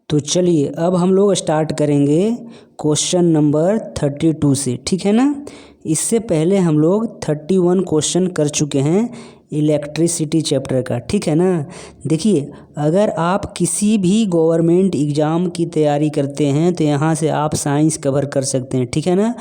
तो चलिए अब हम लोग स्टार्ट करेंगे क्वेश्चन नंबर 32 से, ठीक है ना। इससे पहले हम लोग 31 क्वेश्चन कर चुके हैं इलेक्ट्रिसिटी चैप्टर का, ठीक है ना। देखिए, अगर आप किसी भी गवर्नमेंट एग्ज़ाम की तैयारी करते हैं तो यहाँ से आप साइंस कवर कर सकते हैं, ठीक है ना।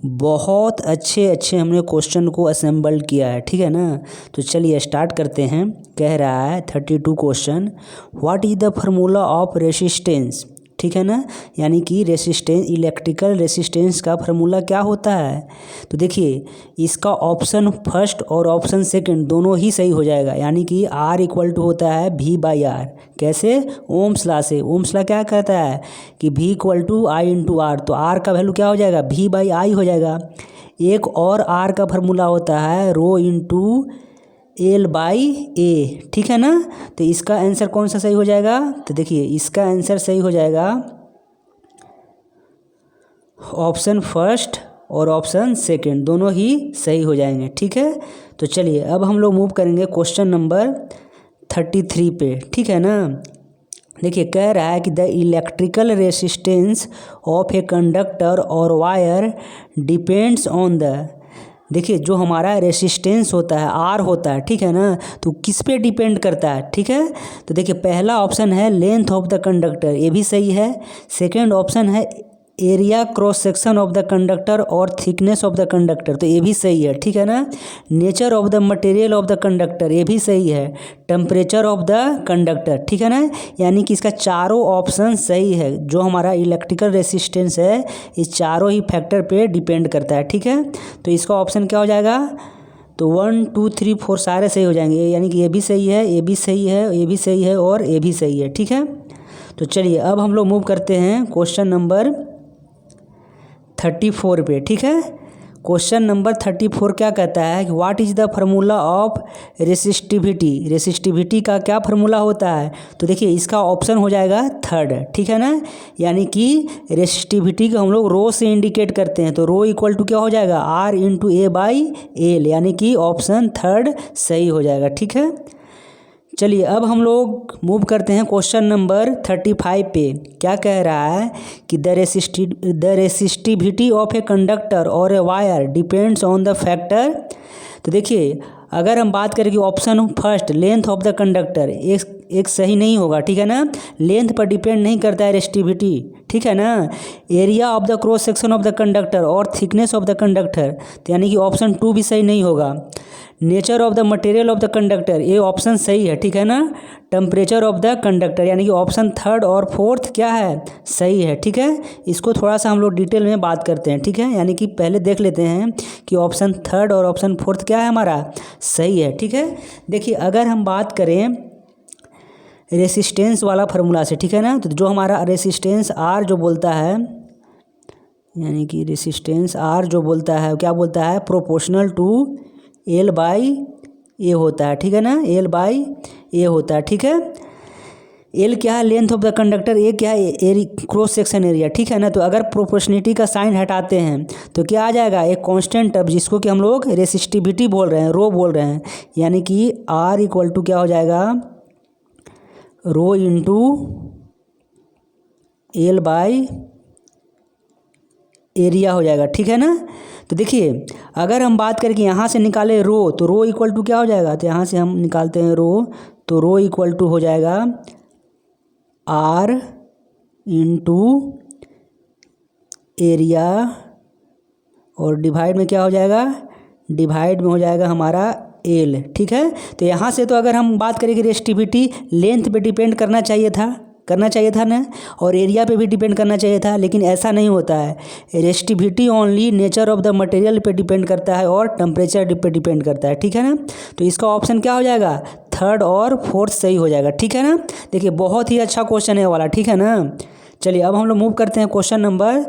बहुत अच्छे अच्छे हमने क्वेश्चन को असेंबल किया है, ठीक है ना। तो चलिए स्टार्ट करते हैं। कह रहा है 32 question, what is the formula of resistance, ठीक है ना। यानी कि रेसिस्टेंस, इलेक्ट्रिकल रेसिस्टेंस का फार्मूला क्या होता है। तो देखिए, इसका ऑप्शन फर्स्ट और ऑप्शन सेकंड दोनों ही सही हो जाएगा। यानी कि R इक्वल टू होता है V/R। कैसे? ओम्स लॉ से। ओम्स लॉ क्या कहता है कि V equal to I into R। तो R का वैल्यू क्या हो जाएगा? V/I हो जाएगा। एक और R का फार्मूला होता है रो इंटू L/A, ठीक है ना। तो इसका आंसर कौन सा सही हो जाएगा? तो देखिए, इसका आंसर सही हो जाएगा ऑप्शन फर्स्ट और ऑप्शन सेकंड, दोनों ही सही हो जाएंगे, ठीक है। तो चलिए अब हम लोग मूव करेंगे क्वेश्चन नंबर 33 पे, ठीक है ना। देखिए, कह रहा है कि the electrical resistance of a conductor और वायर डिपेंड्स ऑन द, देखिए जो हमारा रेसिस्टेंस होता है R होता है, ठीक है ना। तो किस पे डिपेंड करता है, ठीक है। तो देखिए, पहला ऑप्शन है लेंथ ऑफ द कंडक्टर, ये भी सही है। सेकंड ऑप्शन है area cross section of the conductor और थिकनेस ऑफ द कंडक्टर, तो ये भी सही है, ठीक है ना। Nature of the material of the conductor, ये भी सही है। टेम्परेचर ऑफ द कंडक्टर, ठीक है ना। यानी कि इसका चारों ऑप्शन सही है। जो हमारा इलेक्ट्रिकल रेसिस्टेंस है इस चारों ही फैक्टर पे डिपेंड करता है, ठीक है। तो इसका ऑप्शन क्या हो जाएगा? तो 1 2 3 4 सारे सही हो जाएंगे। यानी कि ये भी सही है, ये भी सही है, ये भी सही है और ये भी सही है, ठीक है। तो चलिए अब हम लोग मूव करते हैं क्वेश्चन नंबर 34 पे, ठीक है। क्वेश्चन नंबर 34 क्या कहता है कि what is the formula of resistivity. Resistivity का क्या फार्मूला होता है? तो देखिए, इसका ऑप्शन हो जाएगा थर्ड, ठीक है ना। यानी कि रेसिस्टिविटी को हम लोग रो से इंडिकेट करते हैं, तो रो इक्वल टू क्या हो जाएगा? R into A/L। यानी कि ऑप्शन थर्ड सही हो जाएगा, ठीक है। चलिए अब हम लोग मूव करते हैं क्वेश्चन नंबर 35 पे। क्या कह रहा है कि the resistivity of a conductor और a wire depends on the factor. तो देखिए, अगर हम बात करें कि option first length of the conductor, एक सही नहीं होगा, ठीक है ना। लेंथ पर डिपेंड नहीं करता है रेसिस्टिविटी, ठीक है ना। Area of the cross section of the conductor और थिकनेस ऑफ द कंडक्टर, तो यानी कि ऑप्शन 2 भी सही नहीं होगा। Nature of the material of the conductor, ये ऑप्शन सही है, ठीक है ना। टेम्परेचर ऑफ द कंडक्टर, यानी कि ऑप्शन थर्ड और फोर्थ क्या है? सही है, ठीक है। इसको थोड़ा सा हम लोग डिटेल में बात करते हैं, ठीक है। यानी कि पहले देख लेते हैं कि ऑप्शन थर्ड और ऑप्शन फोर्थ क्या है हमारा? सही है, ठीक है। देखिए, अगर हम बात करें रेसिस्टेंस वाला फार्मूला से, ठीक है ना, तो जो हमारा रेसिस्टेंस R जो बोलता है, यानी कि रेसिस्टेंस R जो बोलता है क्या बोलता है? प्रोपोर्शनल टू L/A होता है, ठीक है ना। L/A होता है, ठीक है। L क्या है? Length of the conductor. A क्या है? क्रॉस सेक्शन एरिया, ठीक है ना। तो अगर प्रोपोर्शनिटी का साइन हटाते हैं तो क्या आ जाएगा? एक कांस्टेंट टर्म जिसको कि हम लोग रेसिस्टिविटी बोल रहे हैं, रो बोल रहे हैं। यानी कि R इक्वल टू क्या हो जाएगा? रो इंटू L/एरिया हो जाएगा, ठीक है ना। तो देखिए, अगर हम बात करें कि यहाँ से निकाले रो, तो रो इक्वल टू क्या हो जाएगा? तो यहाँ से हम निकालते हैं रो, तो रो इक्वल टू हो जाएगा R इंटू एरिया और डिवाइड में क्या हो जाएगा? डिवाइड में हो जाएगा हमारा L, ठीक है। तो यहाँ से तो अगर हम बात करें कि रेसिस्टिविटी लेंथ पे डिपेंड करना चाहिए था ना, और एरिया पे भी डिपेंड करना चाहिए था, लेकिन ऐसा नहीं होता है। Resistivity only nature of the material पे डिपेंड करता है और टेम्परेचर पे डिपेंड करता है, ठीक है ना। तो इसका ऑप्शन क्या हो जाएगा? थर्ड और फोर्थ सही हो जाएगा, ठीक है ना। देखिए, बहुत ही अच्छा क्वेश्चन है वाला, ठीक है ना। चलिए अब हम लोग मूव करते हैं क्वेश्चन नंबर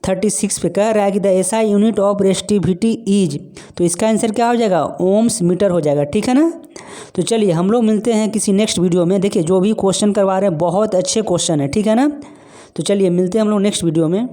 36 पे। कह रहा है कि the SI unit of resistivity is, तो इसका आंसर क्या हो जाएगा? ओम्स मीटर हो जाएगा, ठीक है ना। तो चलिए हम लोग मिलते हैं किसी नेक्स्ट वीडियो में। देखिए, जो भी क्वेश्चन करवा रहे हैं बहुत अच्छे क्वेश्चन है, ठीक है ना। तो चलिए मिलते हैं हम लोग नेक्स्ट वीडियो में।